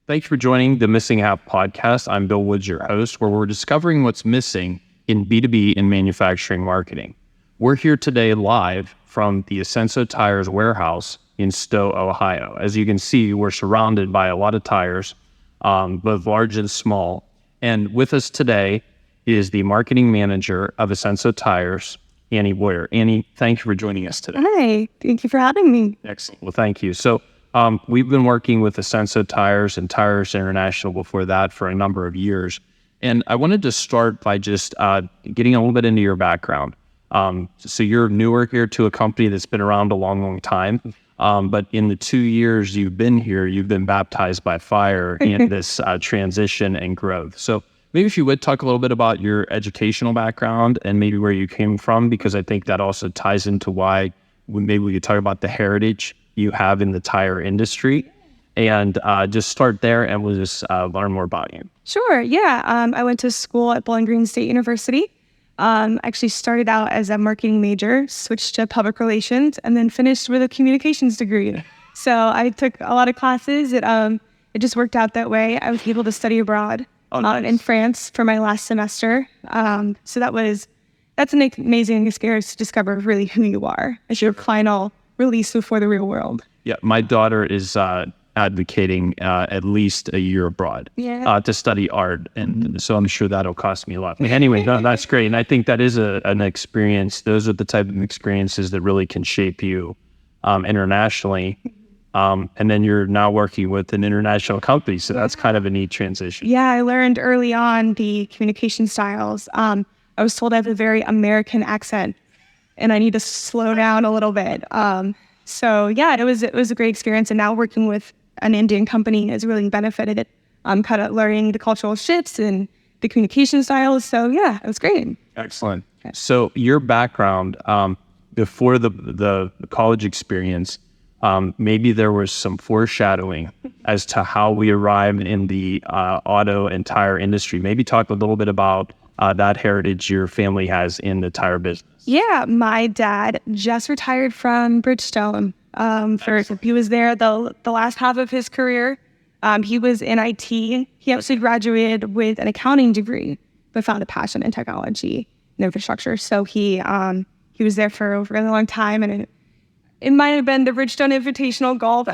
Thanks for joining the Missing Half podcast. I'm Bill Woods, your host, where we're discovering what's missing in B2B and manufacturing marketing. We're here today live from the Ascenso Tires warehouse in Stowe, Ohio. As you can see, we're surrounded by a lot of tires, both large and small. And with us today is the marketing manager of Ascenso Tires, Annie Boyer. Annie, thank you for joining us today. Hi, thank you for having me. Excellent. Well, thank you. So we've been working with Ascenso Tires and Tires International before that for a number of years. And I wanted to start by just getting a little bit into your background. So you're newer here to a company that's been around a long, long time. But in the 2 years you've been here, you've been baptized by fire in this transition and growth. So maybe if you would talk a little bit about your educational background and maybe where you came from, because I think that also ties into why maybe we could talk about the heritage you have in the tire industry, and just start there and we'll just learn more about you. Sure, yeah. I went to school at Bowling Green State University. Actually started out as a marketing major, switched to public relations, and then finished with a communications degree. So I took a lot of classes. It just worked out that way. I was able to study abroad in France for my last semester. So that's an amazing experience to discover really who you are as your final release before the real world. Yeah, my daughter is advocating at least a year abroad to study art. And so I'm sure that'll cost me a lot. But anyway, that's great. And I think that is an experience. Those are the type of experiences that really can shape you internationally. And then you're now working with an international company. So that's kind of a neat transition. Yeah, I learned early on the communication styles. I was told I have a very American accent and I need to slow down a little bit. So yeah, it was a great experience. And now working with an Indian company has really benefited it. I'm kind of learning the cultural shifts and the communication styles. So yeah, it was great. Excellent. Okay. So your background before the college experience, maybe there was some foreshadowing as to how we arrived in the auto and tire industry. Maybe talk a little bit about that heritage your family has in the tire business. Yeah, my dad just retired from Bridgestone. He was there the last half of his career. He was in IT. He actually graduated with an accounting degree, but found a passion in technology and infrastructure. So he was there for a really long time, and it might have been the Bridgestone Invitational Golf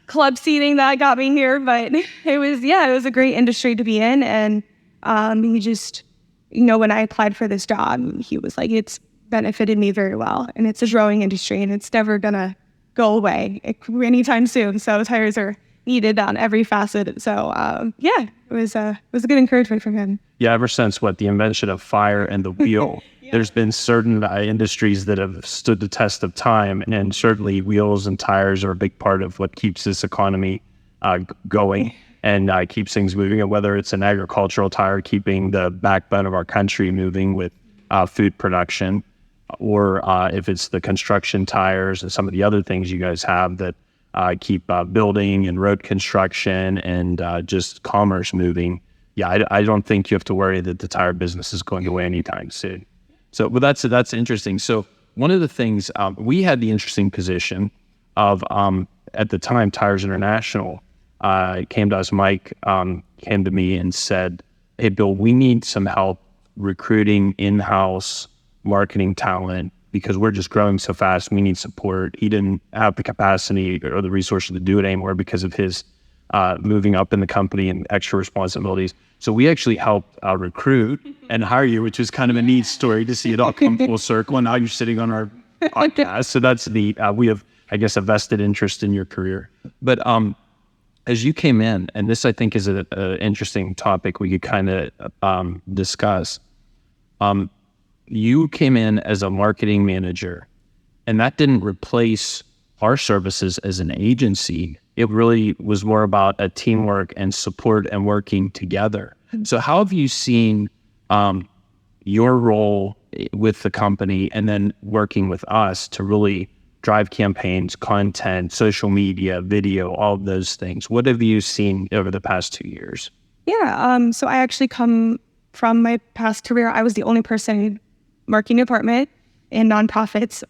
Club seating that got me here, but it was a great industry to be in. And he just, when I applied for this job, he was like, it's benefited me very well, and it's a growing industry, and it's never gonna go away anytime soon. So tires are needed on every facet. So it was a good encouragement from him. Yeah, ever since the invention of fire and the wheel, there's been certain industries that have stood the test of time, and certainly wheels and tires are a big part of what keeps this economy going and keeps things moving. And whether it's an agricultural tire keeping the backbone of our country moving with food production, or if it's the construction tires and some of the other things you guys have that keep building and road construction and just commerce moving. Yeah, I don't think you have to worry that the tire business is going away anytime soon. So, well, that's interesting. So one of the things, we had the interesting position of, at the time, Tires International came to us. Mike came to me and said, hey, Bill, we need some help recruiting in-house marketing talent because we're just growing so fast. We need support. He didn't have the capacity or the resources to do it anymore because of his moving up in the company and extra responsibilities. So we actually helped recruit and hire you, which is kind of a neat story to see it all come full circle. And now you're sitting on our podcast. So that's neat. We have, I guess, a vested interest in your career. But as you came in, and this I think is an interesting topic we could kind of discuss. You came in as a marketing manager, and that didn't replace our services as an agency. It really was more about a teamwork and support and working together. So how have you seen your role with the company and then working with us to really drive campaigns, content, social media, video, all of those things? What have you seen over the past 2 years? Yeah, so I actually come from my past career. I was the only person in marketing department in nonprofits.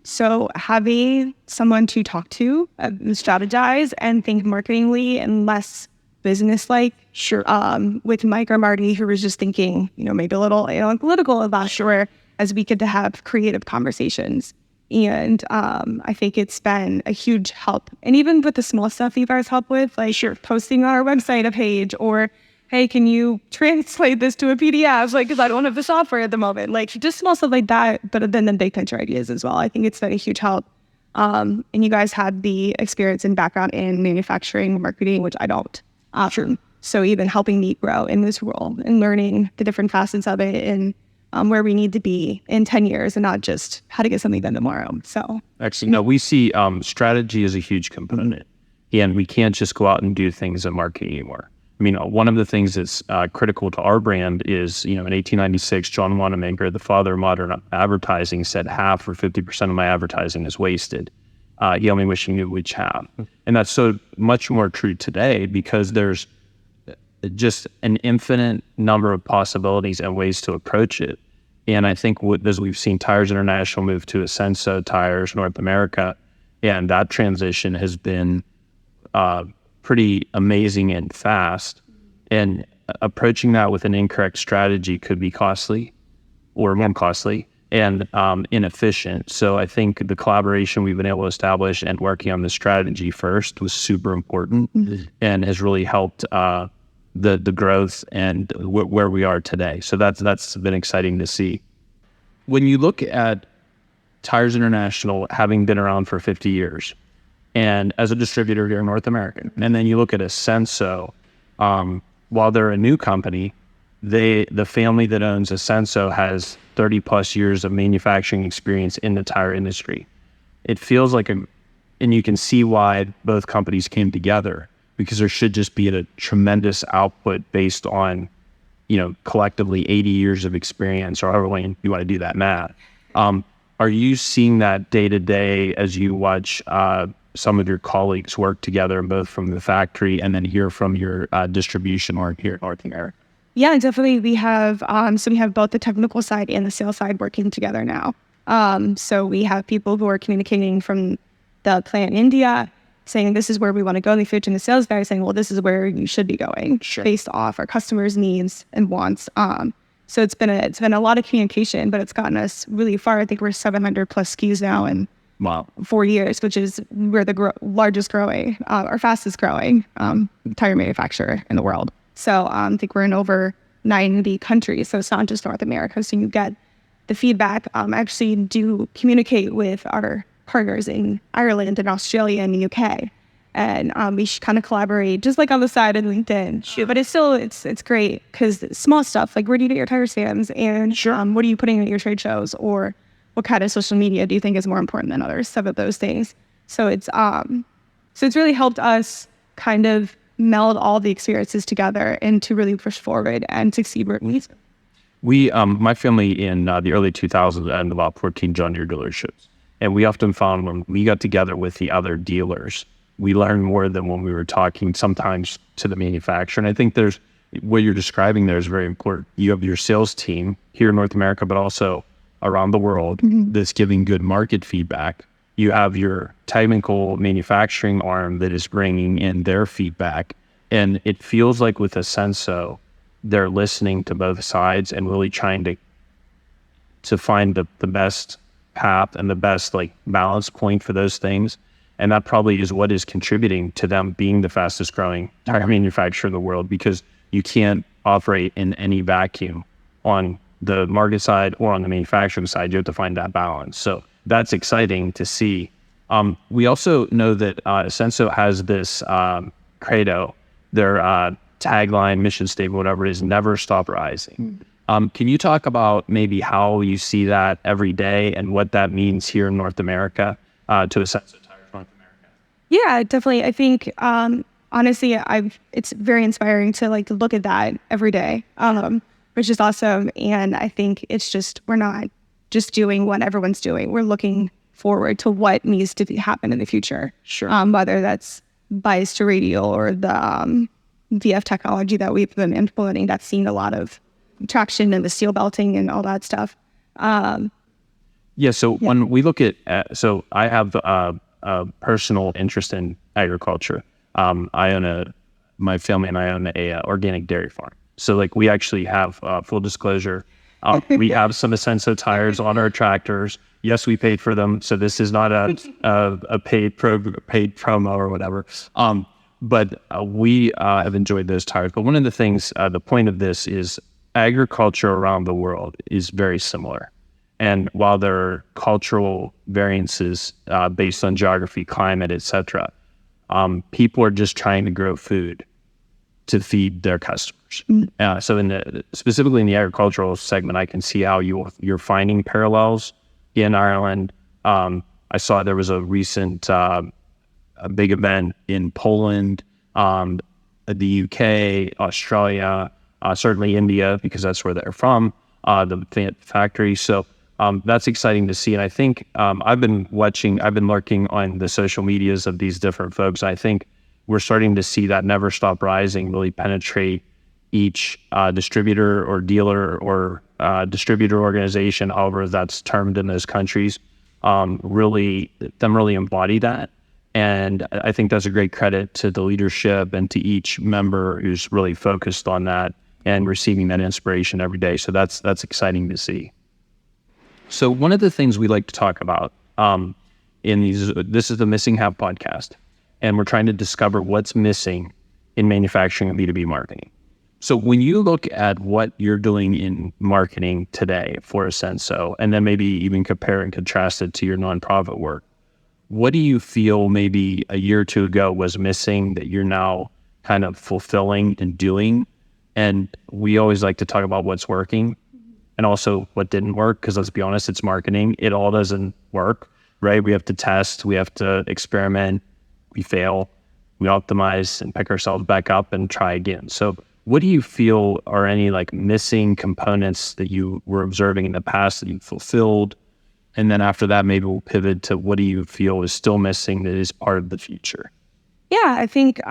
So having someone to talk to, strategize, and think marketingly and less business-like. Sure. With Mike or Marty, who was just thinking, maybe a little, political about sure, as we get to have creative conversations. And I think it's been a huge help. And even with the small stuff you guys help with, like posting on our website a page, or, hey, can you translate this to a PDF? Like, because I don't have the software at the moment. Like, just small stuff like that, but then the big picture ideas as well. I think it's been a huge help. And you guys have the experience and background in manufacturing, marketing, which I don't. So even helping me grow in this role and learning the different facets of it and where we need to be in 10 years and not just how to get something done tomorrow. So actually, no, we see strategy as a huge component, and we can't just go out and do things in marketing anymore. I mean, one of the things that's critical to our brand is, in 1896, John Wanamaker, the father of modern advertising, said half or 50% of my advertising is wasted. He only wish he knew which half. And that's so much more true today because there's just an infinite number of possibilities and ways to approach it. And I think as we've seen Tires International move to Ascenso Tires North America, and that transition has been pretty amazing and fast. And approaching that with an incorrect strategy could be costly or more costly and inefficient. So I think the collaboration we've been able to establish and working on the strategy first was super important and has really helped the growth and where we are today. So that's been exciting to see. When you look at Tires International having been around for 50 years and as a distributor here in North America, and then you look at Ascenso, while they're a new company, the family that owns Ascenso has 30 plus years of manufacturing experience in the tire industry. It feels like and you can see why both companies came together, because there should just be a tremendous output based on, collectively 80 years of experience, or however long you want to do that math. Are you seeing that day to day as you watch some of your colleagues work together, both from the factory and then hear from your distribution or here in North America? Yeah, definitely. We have we have both the technical side and the sales side working together now. So we have people who are communicating from the plant in India, saying this is where we want to go in the future, and the sales guy saying, well, this is where you should be going based off our customers' needs and wants. So it's been a lot of communication, but it's gotten us really far. I think we're 700 plus SKUs now in 4 years, which is we're the largest growing, or fastest growing tire manufacturer in the world. So I think we're in over 90 countries. So it's not just North America. So you get the feedback. I actually do communicate with our partners in Ireland and Australia and the UK. And we kind of collaborate just like on the side of LinkedIn. But it's great because small stuff like where do you get your tire stands and what are you putting at your trade shows, or what kind of social media do you think is more important than others? Some of those things. So it's really helped us kind of meld all the experiences together and to really push forward and succeed where it needs. We, my family in the early 2000s owned about 14 John Deere dealerships. And we often found when we got together with the other dealers, we learned more than when we were talking sometimes to the manufacturer. And I think what you're describing there is very important. You have your sales team here in North America, but also around the world that's giving good market feedback. You have your technical manufacturing arm that is bringing in their feedback. And it feels like with Ascenso, they're listening to both sides and really trying to find the best path and the best balance point for those things. And that probably is what is contributing to them being the fastest growing tire manufacturer in the world, because you can't operate in any vacuum on the market side or on the manufacturing side. You have to find that balance. So that's exciting to see. We also know that Ascenso has this credo, their tagline, mission statement, whatever it is, never stop rising. Can you talk about maybe how you see that every day and what that means here in North America to Ascenso Tires North America? Yeah, definitely. I think honestly, it's very inspiring to look at that every day, which is awesome. And I think it's just we're not just doing what everyone's doing. We're looking forward to what needs to happen in the future. Whether that's bias to radial or the VF technology that we've been implementing, that's seen a lot of traction in the steel belting and all that stuff. When we look at, so I have a personal interest in agriculture. I own my family and I own a organic dairy farm. So like we actually have full disclosure. We have some Ascenso tires on our tractors. Yes, we paid for them. So this is not a paid promo or whatever. But we have enjoyed those tires. But one of the things, the point of this is agriculture around the world is very similar. And while there are cultural variances based on geography, climate, etc., people are just trying to grow food to feed their customers. So specifically in the agricultural segment, I can see how you're finding parallels in Ireland. I saw there was a recent a big event in Poland, the UK, Australia, certainly India, because that's where they're from, the factory. So that's exciting to see. And I think I've been lurking on the social medias of these different folks. I think we're starting to see that Never Stop Rising really penetrate each distributor or dealer or distributor organization, however that's termed in those countries, really embody that. And I think that's a great credit to the leadership and to each member who's really focused on that and receiving that inspiration every day. So that's exciting to see. So one of the things we like to talk about this is the Missing Half podcast, and we're trying to discover what's missing in manufacturing and B2B marketing. So when you look at what you're doing in marketing today for Ascenso, and then maybe even compare and contrast it to your nonprofit work, what do you feel maybe a year or two ago was missing that you're now kind of fulfilling and doing? And we always like to talk about what's working and also what didn't work, because let's be honest, it's marketing. It all doesn't work, right? We have to test, we have to experiment, we fail, we optimize and pick ourselves back up and try again. So what do you feel are any like missing components that you were observing in the past that you fulfilled? And then after that, maybe we'll pivot to what do you feel is still missing that is part of the future? Yeah, I think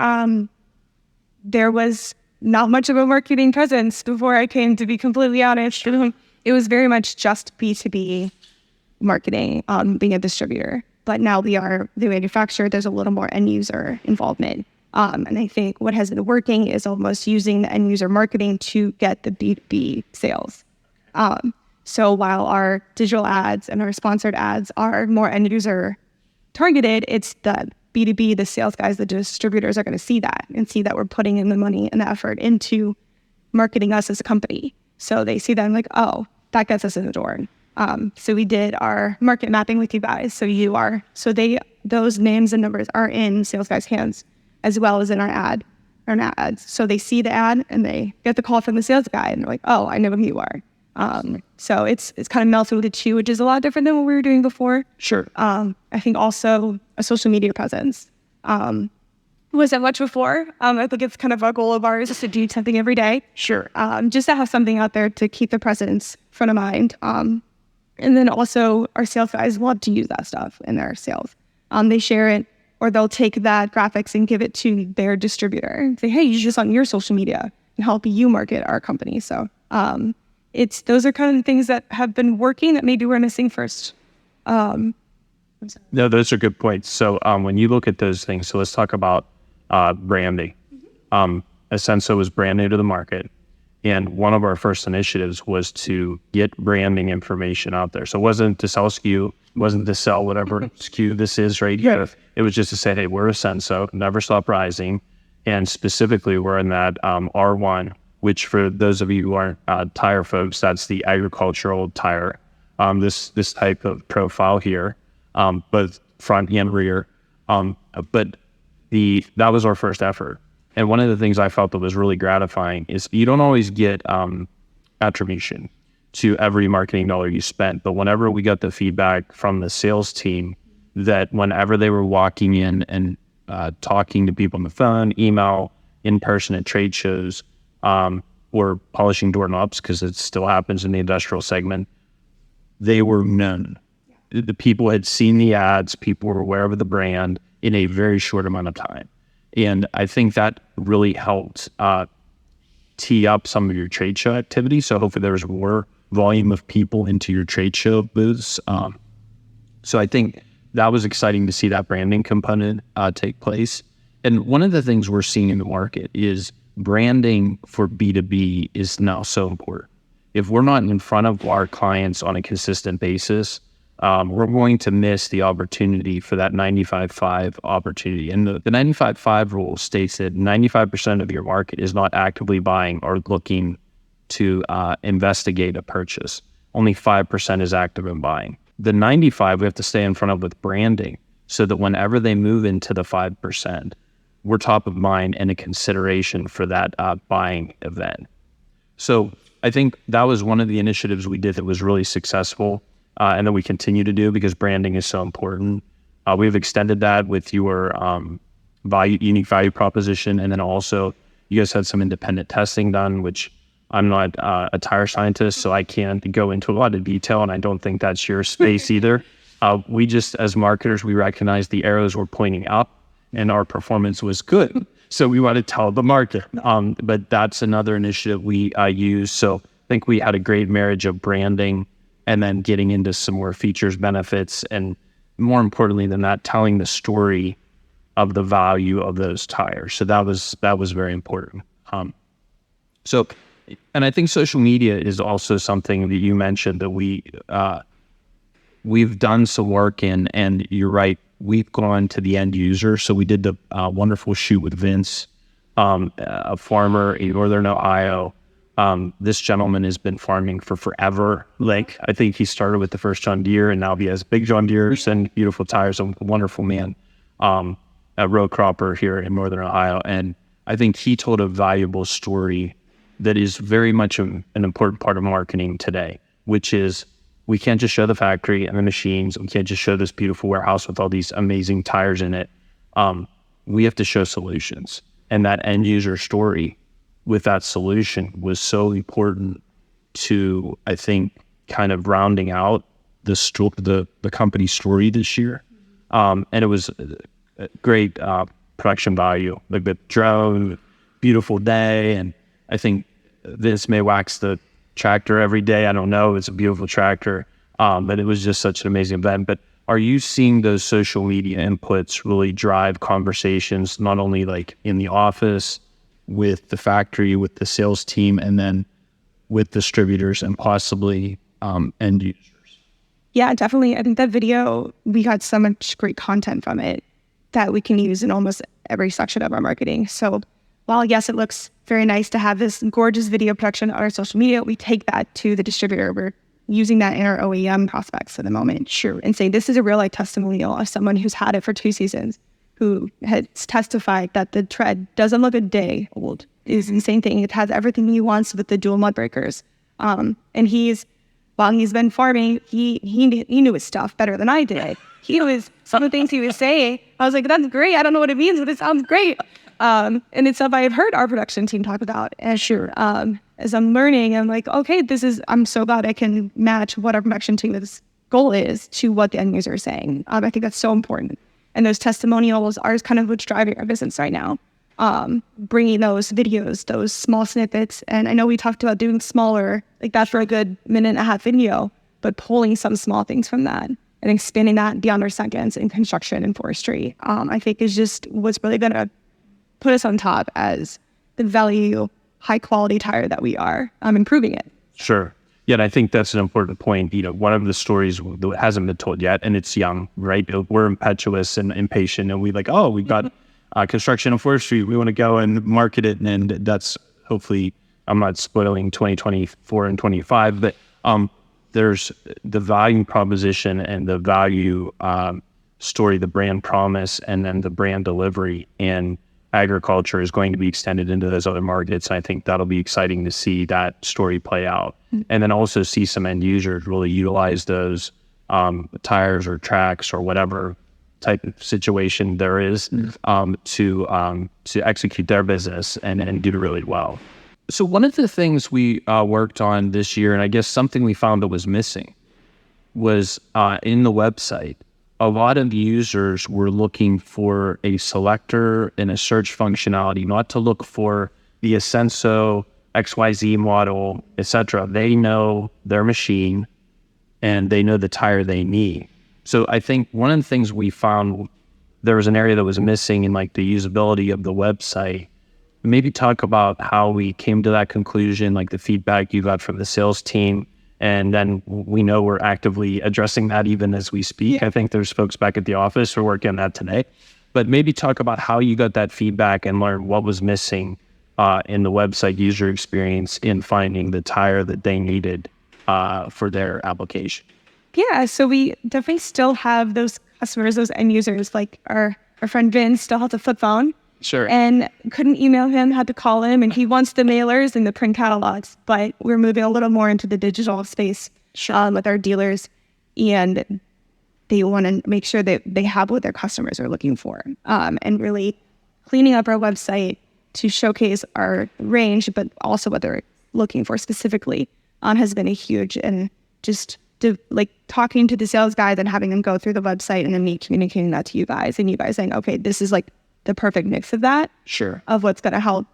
there was not much of a marketing presence before I came, to be completely honest. It was very much just B2B marketing, being a distributor. But now we are the manufacturer, there's a little more end user involvement. And I think what has been working is almost using the end user marketing to get the B2B sales. So while our digital ads and our sponsored ads are more end user targeted, it's the B2B, the sales guys, the distributors are going to see that and see that we're putting in the money and the effort into marketing us as a company. So they see that and like, oh, that gets us in the door. So we did our market mapping with you guys. Those names and numbers are in sales guys' hands as well as in our ads. So they see the ad and they get the call from the sales guy and they're like, oh, I know who you are. So it's kind of melted with the two, which is a lot different than what we were doing before. Sure. I think also a social media presence wasn't much before. I think it's kind of a goal of ours is to do something every day. Sure. Just to have something out there to keep the presence front of mind. And then also our sales guys love to use that stuff in their sales. They share it, or they'll take that graphics and give it to their distributor and say, hey, use this on your social media and help you market our company. So those are kind of the things that have been working that maybe we're missing first. No, those are good points. So when you look at those things, so let's talk about branding. Ascenso was brand new to the market. And one of our first initiatives was to get branding information out there. So it wasn't to sell SKU, it wasn't to sell whatever SKU this is right here. Yeah. It was just to say, hey, we're Ascenso, Never Stop Rising. And specifically, we're in that R1, which for those of you who aren't tire folks, that's the agricultural tire. This type of profile here, both front and rear. But that was our first effort. And one of the things I felt that was really gratifying is you don't always get attribution to every marketing dollar you spent. But whenever we got the feedback from the sales team that whenever they were walking in and talking to people on the phone, email, in person at trade shows, or polishing doorknobs, because it still happens in the industrial segment, they were known. The people had seen the ads, people were aware of the brand in a very short amount of time. And I think that really helped tee up some of your trade show activity. So hopefully there was more volume of people into your trade show booths. So I think that was exciting to see that branding component take place. And one of the things we're seeing in the market is branding for B2B is now so important. If we're not in front of our clients on a consistent basis, we're going to miss the opportunity for that 95-5 opportunity. And the 95-5 rule states that 95% of your market is not actively buying or looking to investigate a purchase. Only 5% is active in buying. The 95 we have to stay in front of with branding so that whenever they move into the 5%, we're top of mind and a consideration for that buying event. So I think that was one of the initiatives we did that was really successful and that we continue to do because branding is so important. We've extended that with your unique value proposition. And then also you guys had some independent testing done, which I'm not a tire scientist, so I can't go into a lot of detail, and I don't think that's your space either. We just, as marketers, we recognized the arrows were pointing up and our performance was good. So we want to tell the market. But that's another initiative we use. So I think we had a great marriage of branding and then getting into some more features, benefits, and more importantly than that, telling the story of the value of those tires. So that was very important. And I think social media is also something that you mentioned that we've done some work in, and you're right, we've gone to the end user. So we did the wonderful shoot with Vince, a farmer in Northern Ohio. This gentleman has been farming for forever. Like, I think he started with the first John Deere, and now he has big John Deeres and beautiful tires. A wonderful man, a row cropper here in Northern Ohio. And I think he told a valuable story that is very much an important part of marketing today, which is we can't just show the factory and the machines. We can't just show this beautiful warehouse with all these amazing tires in it. We have to show solutions. And that end user story with that solution was so important to, I think, kind of rounding out the company story this year. And it was a great production value, like the drone, beautiful day. And I think Vince may wax the tractor every day. I don't know. It's a beautiful tractor. But it was just such an amazing event. But are you seeing those social media inputs really drive conversations, not only like in the office, with the factory, with the sales team, and then with distributors and possibly end users? Yeah, definitely. I think that video, we got so much great content from it that we can use in almost every section of our marketing. So while yes, it looks very nice to have this gorgeous video production on our social media, we take that to the distributor. We're using that in our OEM prospects at the moment, sure, and saying this is a real life testimonial of someone who's had it for 2 seasons, who has testified that the tread doesn't look a day old. It's the same thing. It has everything he wants with the dual mud breakers. And while he's been farming, he knew his stuff better than I did. Some of the things he was saying, I was like, that's great. I don't know what it means, but it sounds great. And it's stuff I have heard our production team talk about. And sure, as I'm learning, I'm like, okay, I'm so glad I can match what our production team's goal is to what the end user is saying. I think that's so important. And those testimonials are kind of what's driving our business right now. Bringing those videos, those small snippets. And I know we talked about doing smaller, like that for a good 1.5-minute video, but pulling some small things from that and expanding that beyond our seconds in construction and forestry, I think is just what's really going to put us on top as the value, high quality tire that we are, improving it. Sure. Yeah, and I think that's an important point. One of the stories that hasn't been told yet, and it's young, right? We're impetuous and impatient, and we've got construction and forestry. We want to go and market it, and that's hopefully, I'm not spoiling 2024 and 25, but there's the value proposition and the value story, the brand promise, and then the brand delivery. And agriculture is going to be extended into those other markets. And I think that'll be exciting to see that story play out. And then also see some end users really utilize those tires or tracks or whatever type of situation there is to execute their business and do it really well. So one of the things we worked on this year, and I guess something we found that was missing, was in the website, a lot of users were looking for a selector and a search functionality, not to look for the Ascenso XYZ model, etc. They know their machine and they know the tire they need. So I think one of the things we found there was an area that was missing in like the usability of the website. Maybe talk about how we came to that conclusion, like the feedback you got from the sales team. And then we know we're actively addressing that even as we speak. I think there's folks back at the office who are working on that today. But maybe talk about how you got that feedback and learn what was missing in the website user experience in finding the tire that they needed for their application. Yeah, so we definitely still have those customers, those end users, like our friend Vin still has a flip phone. Sure. And couldn't email him, had to call him, and he wants the mailers and the print catalogs. But we're moving a little more into the digital space with our dealers, and they want to make sure that they have what their customers are looking for, and really cleaning up our website to showcase our range, but also what they're looking for specifically has been a huge, and just like talking to the sales guys and having them go through the website and then me communicating that to you guys, and you guys saying, okay, this is like the perfect mix of that. Sure. Of what's going to help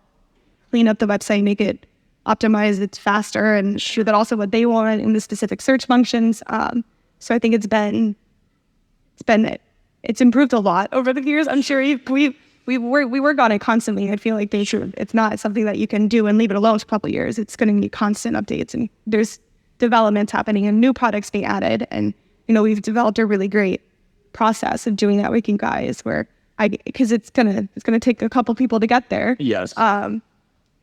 clean up the website, make it optimize it faster, and show that also what they want in the specific search functions. So I think it's improved a lot over the years. I'm sure we work on it constantly. I feel like it's not something that you can do and leave it alone for a couple of years. It's going to need constant updates, and there's developments happening and new products being added. And, we've developed a really great process of doing that with you guys because it's gonna take a couple people to get there. Yes. So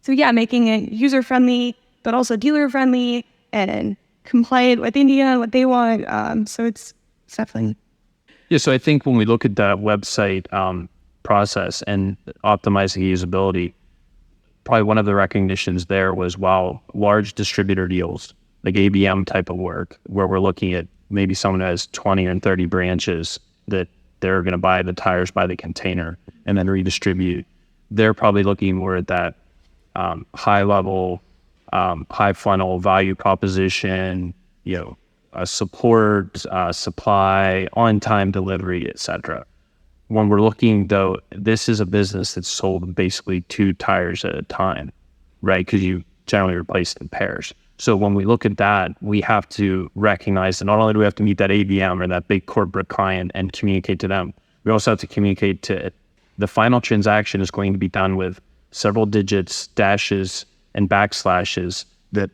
yeah, making it user friendly, but also dealer friendly and compliant with India, what they want. So it's definitely. Yeah. So I think when we look at that website process and optimizing usability, probably one of the recognitions there was, wow, large distributor deals, like ABM type of work, where we're looking at maybe someone who has 20 and 30 branches that they're going to buy the tires by the container and then redistribute. They're probably looking more at that high level, high funnel value proposition, support, supply, on-time delivery, etc. When we're looking, though, this is a business that's sold basically 2 tires at a time, right? Because you generally replace in pairs. So when we look at that, we have to recognize that not only do we have to meet that ABM or that big corporate client and communicate to them, we also have to communicate to the final transaction is going to be done with several digits, dashes, and backslashes that,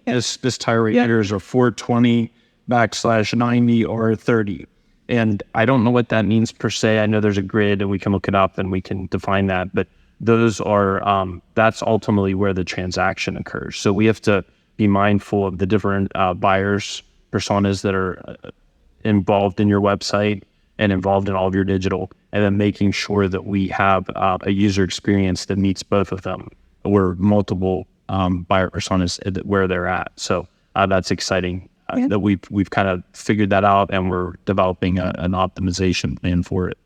this tire rate here is a 420 /90 or 30. And I don't know what that means per se. I know there's a grid and we can look it up and we can define that, but those are, that's ultimately where the transaction occurs. So we have to be mindful of the different buyers, personas that are involved in your website and involved in all of your digital, and then making sure that we have a user experience that meets both of them, or multiple buyer personas where they're at. So that's exciting that we've kind of figured that out, and we're developing an optimization plan for it.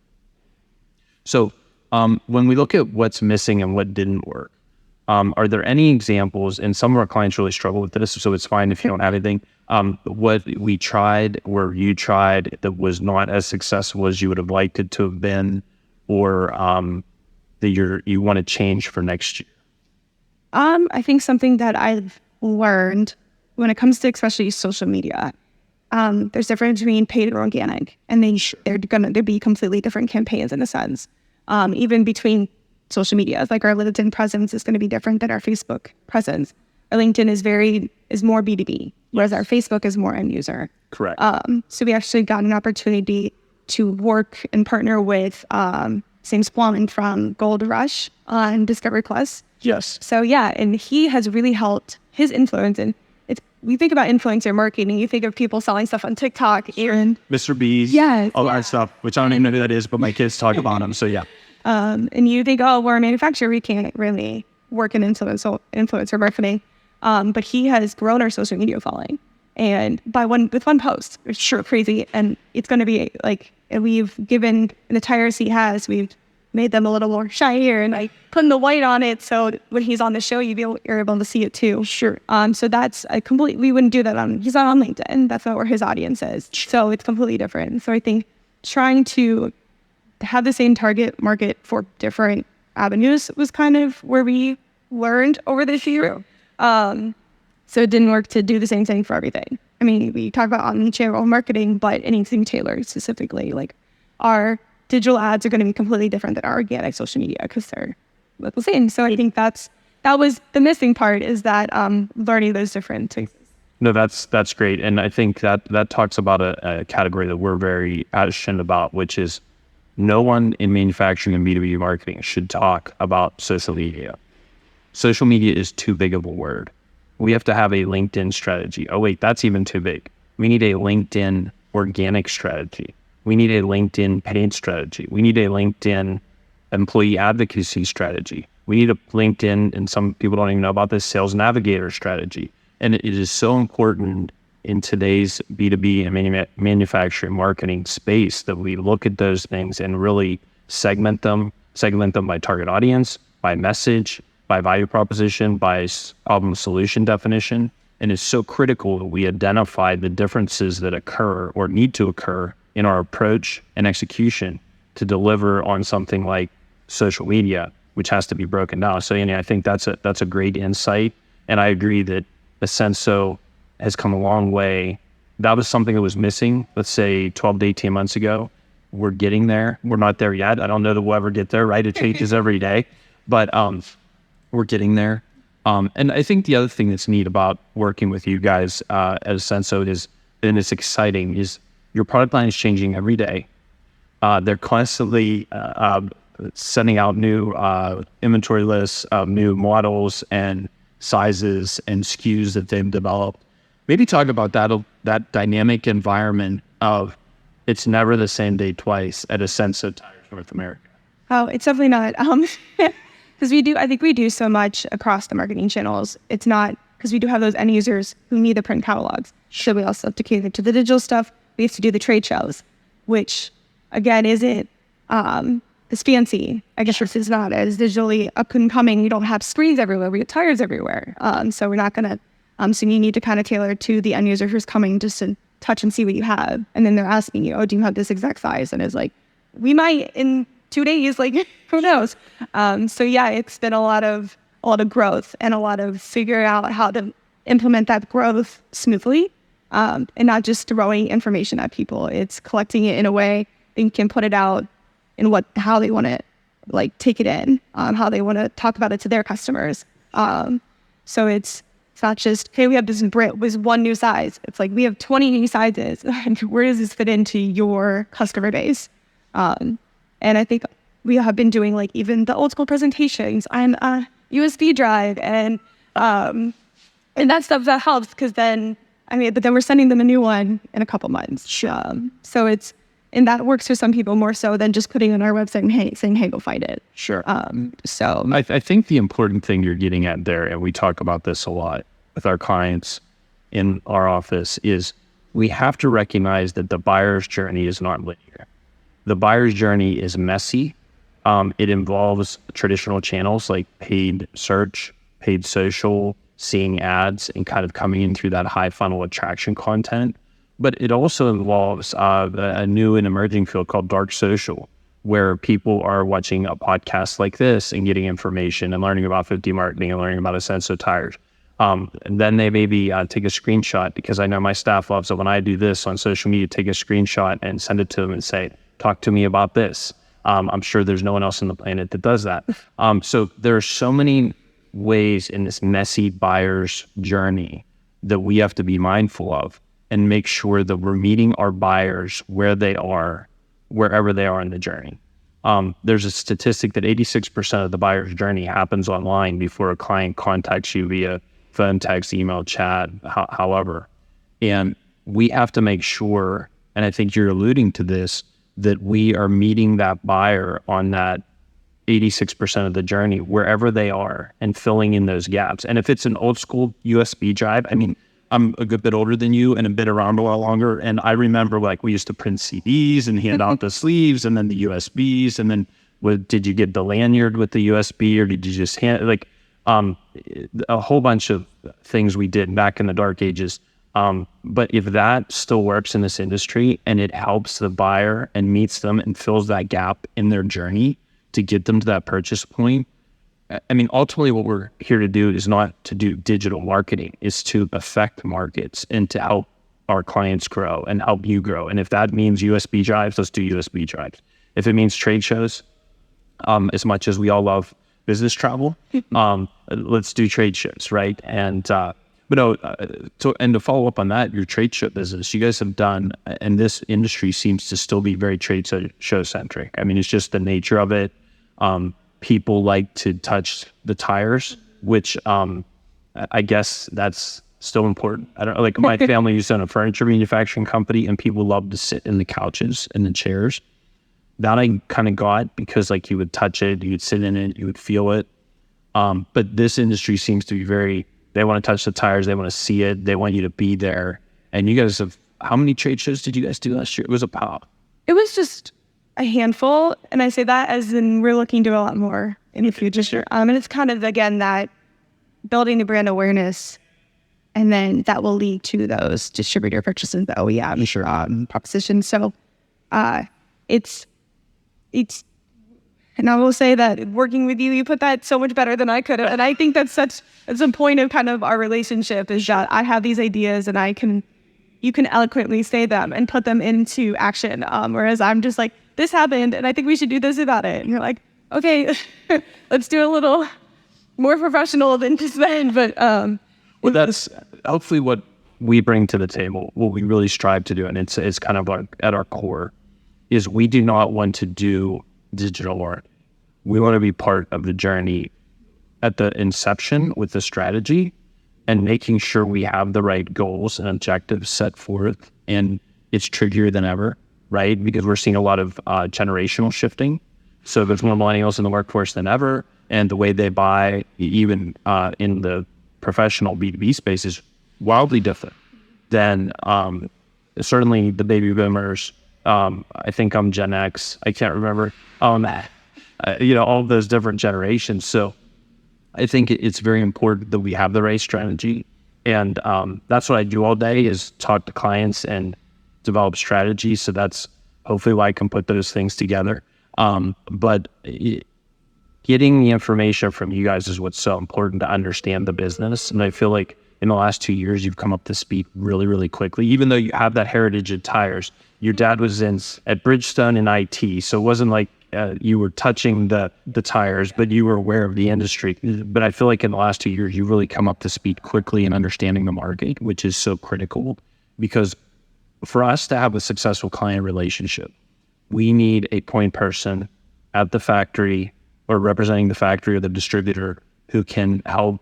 So when we look at what's missing and what didn't work, are there any examples, and some of our clients really struggle with this, so it's fine if you don't have anything, what we tried or you tried that was not as successful as you would have liked it to have been, or that you want to change for next year? I think something that I've learned when it comes to especially social media, there's difference between paid or organic, and they're going to be completely different campaigns in a sense. Even between social media, like our LinkedIn presence is going to be different than our Facebook presence. Our LinkedIn is more B2B, whereas our Facebook is more end user. Correct. So we actually got an opportunity to work and partner with Sam Splumman from Gold Rush on Discovery Plus. Yes. So yeah, and he has really helped his influence. And we think about influencer marketing, you think of people selling stuff on TikTok, and Mr. B's, all that stuff, which I don't even know who that is, but my kids talk about him. So yeah. And you think, oh, we're a manufacturer, we can't really work in influencer marketing. But he has grown our social media following, and with one post, it's sure crazy. And it's going to be like, we've given the tires he has, we've made them a little more shinier, and like putting the white on it, so when he's on the show, you're able to see it too. Sure. So that's we wouldn't do that he's not on LinkedIn. That's not where his audience is. So it's completely different. So I think trying to have the same target market for different avenues was kind of where we learned over this year. So it didn't work to do the same thing for everything. I mean, we talk about omnichannel marketing, but anything tailored specifically, like our digital ads are going to be completely different than our organic social media because they're the same. So I think that was the missing part, is that learning those different things. No, that's great. And I think that talks about a category that we're very passionate about, which is no one in manufacturing and B2B marketing should talk about social media. Social media is too big of a word. We have to have a LinkedIn strategy. Oh, wait, that's even too big. We need a LinkedIn organic strategy. We need a LinkedIn paid strategy. We need a LinkedIn employee advocacy strategy. We need a LinkedIn, and some people don't even know about this, sales navigator strategy. And it is so important in today's B2B and manufacturing marketing space that we look at those things and really segment them by target audience, by message, by value proposition, by problem solution definition. And it's so critical that we identify the differences that occur or need to occur in our approach and execution to deliver on something like social media, which has to be broken down. So, I think that's a great insight. And I agree that Ascenso has come a long way. That was something that was missing, let's say 12 to 18 months ago. We're getting there. We're not there yet. I don't know that we'll ever get there, right? It changes every day, but we're getting there. And I think the other thing that's neat about working with you guys at Ascenso and it's exciting, is your product line is changing every day. They're constantly sending out new inventory lists of new models and sizes and SKUs that they've developed. Maybe talk about that dynamic environment of it's never the same day twice at Ascenso Tires North America. Oh, it's definitely not. Because I think we do so much across the marketing channels. It's not, because we do have those end users who need the print catalogs. So we also have to cater to the digital stuff. We have to do the trade shows, which again isn't as fancy. I guess it's not as digitally up and coming. We don't have screens everywhere. We have tires everywhere. So we're not gonna. So you need to kind of tailor to the end user who's coming just to touch and see what you have, and then they're asking you, "Oh, do you have this exact size?" And it's like, we might in 2 days. Like, who knows? So yeah, it's been a lot of growth and a lot of figuring out how to implement that growth smoothly, and not just throwing information at people. It's collecting it in a way that you can put it out in how they want to take it in, how they want to talk about it to their customers. So it's not just, hey, we have this with one new size. It's like we have 20 new sizes. Where does this fit into your customer base? And I think we have been doing even the old school presentations on USB drive and that stuff that helps, because then we're sending them a new one in a couple months. So and that works for some people more so than just putting it on our website and saying, hey, go find it. Sure. So I think the important thing you're getting at there, and we talk about this a lot with our clients in our office, is we have to recognize that the buyer's journey is not linear. The buyer's journey is messy. It involves traditional channels like paid search, paid social, seeing ads, and kind of coming in through that high funnel attraction content. But it also involves a new and emerging field called dark social, where people are watching a podcast like this and getting information and learning about 50 marketing and learning about Ascenso tires. And then they maybe take a screenshot, because I know my staff loves it when I do this on social media, take a screenshot and send it to them and say, talk to me about this. I'm sure there's no one else on the planet that does that. So there are so many ways in this messy buyer's journey that we have to be mindful of and make sure that we're meeting our buyers where they are, wherever they are in the journey. There's a statistic that 86% of the buyer's journey happens online before a client contacts you via phone, text, email, chat, however. And we have to make sure, and I think you're alluding to this, that we are meeting that buyer on that 86% of the journey, wherever they are, and filling in those gaps. And if it's an old school USB drive, I'm a good bit older than you and a bit around a lot longer. And I remember we used to print CDs and hand out the sleeves and then the USBs. And then did you get the lanyard with the USB, or did you just hand a whole bunch of things we did back in the dark ages. But if that still works in this industry and it helps the buyer and meets them and fills that gap in their journey to get them to that purchase point, ultimately what we're here to do is not to do digital marketing, it's to affect markets and to help our clients grow and help you grow. And if that means USB drives, let's do USB drives. If it means trade shows, as much as we all love business travel, let's do trade shows, right? And but no, to follow up on that, your trade show business, you guys have done, and this industry seems to still be very trade show centric. I mean, it's just the nature of it. People like to touch the tires, which I guess that's still important. I don't like my family used to own a furniture manufacturing company, and people love to sit in the couches and the chairs. That I kind of got because like you would touch it, you would sit in it, you would feel it. But this industry seems to be they want to touch the tires, they want to see it, they want you to be there. And you guys how many trade shows did you guys do last year? It was a pile. It was just a handful. And I say that as in we're looking to do a lot more in the future. Sure. And it's kind of, again, that building the brand awareness, and then that will lead to those distributor purchases, the OEM proposition. So it's, and I will say that working with you, you put that so much better than I could. And I think that's a point of kind of our relationship is that I have these ideas and you can eloquently say them and put them into action. Whereas I'm just like, this happened and I think we should do this about it. And you're like, okay, let's do a little more professional than just then. But well, that's hopefully what we bring to the table, what we really strive to do. And it's kind of like at our core is we do not want to do digital art. We want to be part of the journey at the inception with the strategy and making sure we have the right goals and objectives set forth. And it's trickier than ever, right? Because we're seeing a lot of generational shifting. So there's more millennials in the workforce than ever. And the way they buy, even in the professional B2B space, is wildly different than certainly the baby boomers. I think I'm Gen X. I can't remember. All of those different generations. So I think it's very important that we have the right strategy. And that's what I do all day is talk to clients and develop strategy. So that's hopefully why I can put those things together. But getting the information from you guys is what's so important to understand the business. And I feel like in the last 2 years, you've come up to speed really, really quickly. Even though you have that heritage of tires, your dad was at Bridgestone in IT. So it wasn't like you were touching the tires, but you were aware of the industry. But I feel like in the last 2 years, you've really come up to speed quickly in understanding the market, which is so critical. Because for us to have a successful client relationship, we need a point person at the factory or representing the factory or the distributor who can help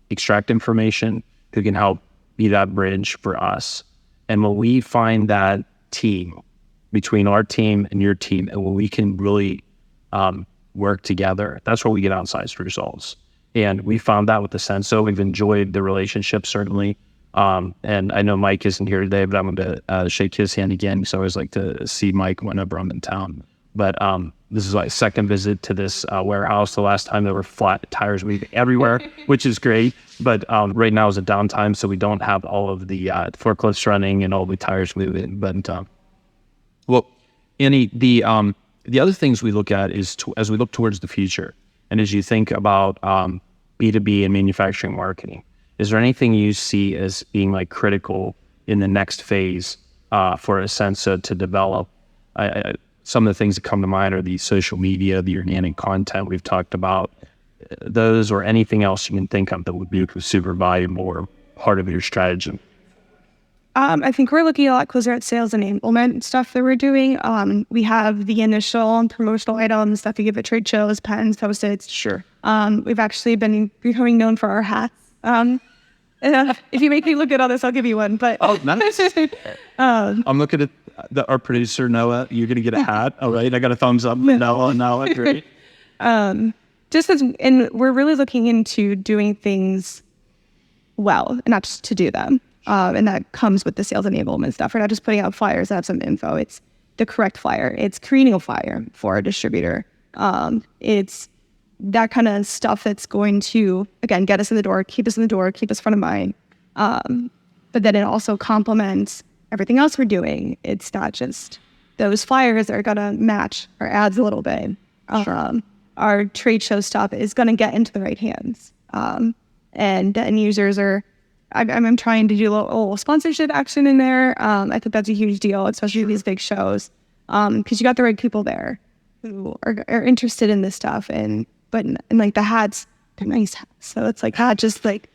extract information, who can help be that bridge for us. And when we find that team between our team and your team, and when we can really work together, that's where we get outsized results. And we found that with Ascenso. We've enjoyed the relationship, certainly. And I know Mike isn't here today, but I'm going to shake his hand again. So I always like to see Mike whenever I'm in town. But this is my second visit to this warehouse. The last time there were flat tires moving everywhere, which is great. But right now is a downtime, so we don't have all of the forklifts running and all the tires moving. But Annie, the other things we look at is as we look towards the future, and as you think about B2B and manufacturing marketing, is there anything you see as being like critical in the next phase for Ascenso to develop? Some of the things that come to mind are the social media, the organic content we've talked about, those or anything else you can think of that would be super valuable or part of your strategy. I think we're looking a lot closer at sales enablement stuff that we're doing. We have the initial promotional items, stuff you give at trade shows, pens, Post-its. Sure. We've actually been becoming known for our hats. If you make me look at all this, I'll give you one. But nice. I'm looking at our producer, Noah. You're going to get a hat. All right. I got a thumbs up. Noah, great. And we're really looking into doing things well, and not just to do them. And that comes with the sales enablement stuff. We're not just putting out flyers that have some info. It's the correct flyer. It's creating a flyer for a distributor. It's that kind of stuff that's going to, again, get us in the door, keep us front of mind. But then it also complements everything else we're doing. It's not just those flyers that are going to match our ads a little bit. Sure. Our trade show stuff is going to get into the right hands. And end users are, I'm trying to do a little sponsorship action in there. I think that's a huge deal, especially these big shows. because you got the right people there who are interested in this stuff, and like the hats, they're nice hats, so it's like not just like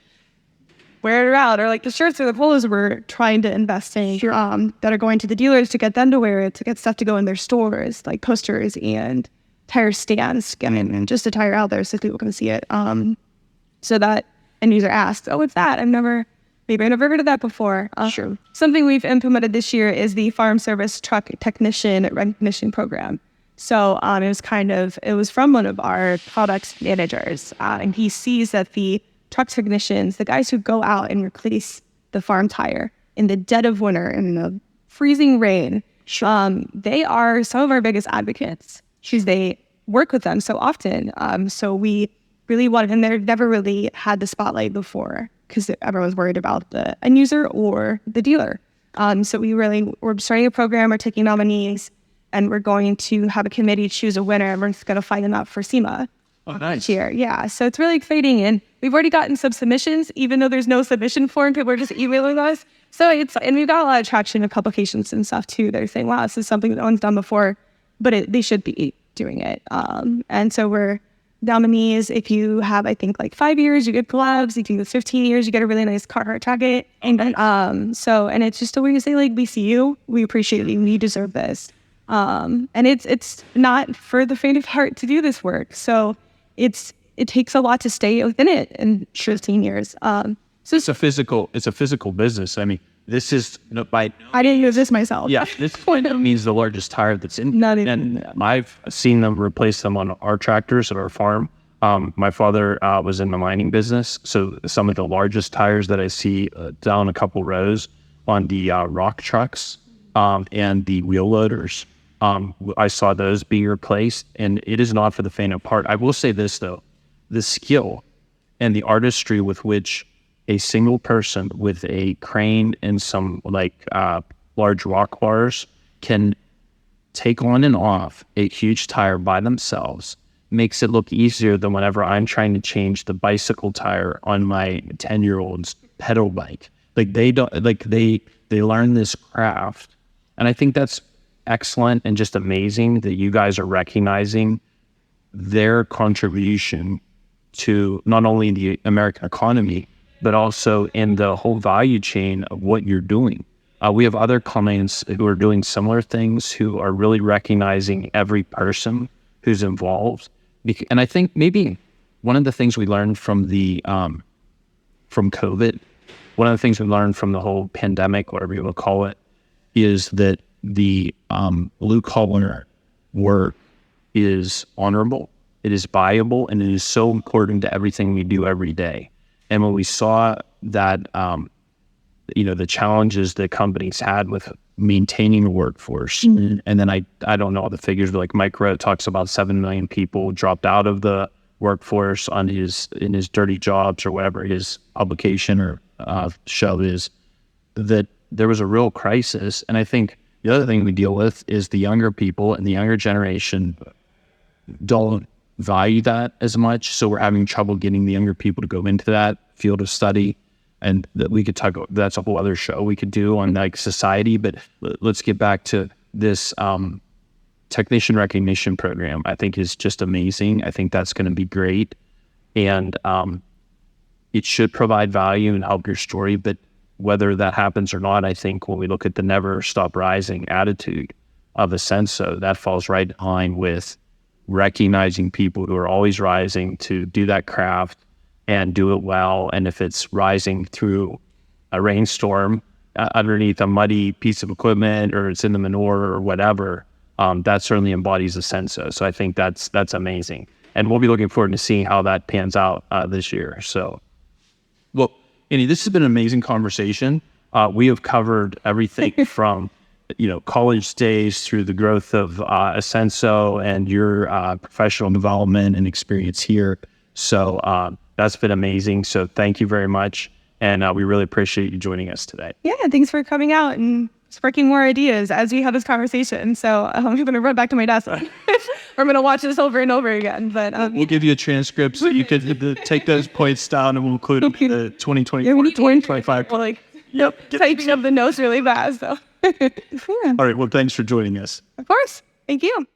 wear it around, or like the shirts or the polos we're trying to invest in, that are going to the dealers to get them to wear it, to get stuff to go in their stores, like posters and tire stands, and just a tire out there so people can see it. So that end user asks, "Oh, what's that? I've never heard of that before." Sure. Something we've implemented this year is the Farm Service Truck Technician Recognition Program. So it was from one of our product managers, and he sees that the truck technicians, the guys who go out and replace the farm tire in the dead of winter in the freezing rain, they are some of our biggest advocates because they work with them so often. So we really want, and they've never really had the spotlight before because everyone's worried about the end user or the dealer. So we're starting a program, we're taking nominees, and we're going to have a committee choose a winner, and we're just going to find them out for SEMA. Oh, nice. Year. Yeah, so it's really exciting, and we've already gotten some submissions, even though there's no submission form. People are just emailing us. And we've got a lot of traction in publications and stuff too. They're saying, "Wow, this is something that no one's done before," but they should be doing it. And so we're nominees. If you have, I think, like 5 years, you get gloves. If you do 15 years, you get a really nice Carhartt jacket. And and it's just a way to say, like, we see you, we appreciate you, you deserve this. And it's not for the faint of heart to do this work. So it takes a lot to stay within it in 15 years. So it's a physical business. I mean, this is by I didn't use this myself. yeah, this point means the largest tire that's in. Not even, and I've seen them replace them on our tractors at our farm. My father was in the mining business, so some of the largest tires that I see down a couple rows on the rock trucks and the wheel loaders. I saw those being replaced, and it is not for the faint of heart. I will say this, though. The skill and the artistry with which a single person with a crane and some large rock bars can take on and off a huge tire by themselves makes it look easier than whenever I'm trying to change the bicycle tire on my 10-year-old's pedal bike. Like they learn this craft, and I think that's excellent and just amazing that you guys are recognizing their contribution to not only the American economy, but also in the whole value chain of what you're doing. We have other clients who are doing similar things, who are really recognizing every person who's involved. And I think maybe one of the things we learned from from COVID, one of the things we learned from the whole pandemic, whatever you want to call it, is that the blue collar work is honorable, it is viable, and it is so important to everything we do every day. And when we saw that, the challenges that companies had with maintaining a workforce, and then I don't know all the figures, but like Mike Rowe talks about 7 million people dropped out of the workforce in his dirty jobs or whatever his publication or show is, that there was a real crisis. And I think the other thing we deal with is the younger people and the younger generation don't value that as much. So we're having trouble getting the younger people to go into that field of study. And that we could talk, that's a whole other show we could do on like society. But let's get back to this technician recognition program. I think is just amazing. I think that's going to be great. And it should provide value and help your story. But whether that happens or not, I think when we look at the never stop rising attitude of Ascenso, that falls right in line with recognizing people who are always rising to do that craft and do it well. And if it's rising through a rainstorm underneath a muddy piece of equipment, or it's in the manure or whatever, that certainly embodies Ascenso. So I think that's amazing. And we'll be looking forward to seeing how that pans out this year. So, well, Annie, this has been an amazing conversation. We have covered everything from, college days through the growth of Ascenso and your professional development and experience here. So that's been amazing. So thank you very much. And we really appreciate you joining us today. Yeah, thanks for coming out and sparking more ideas as we have this conversation. So I'm going to run back to my desk. I'm going to watch this over and over again. But we'll give you a transcript so you can take those points down, and we'll include them in the 2024, 2025. Typing up the notes really fast. So. Yeah, All right. Well, thanks for joining us. of course. Thank you.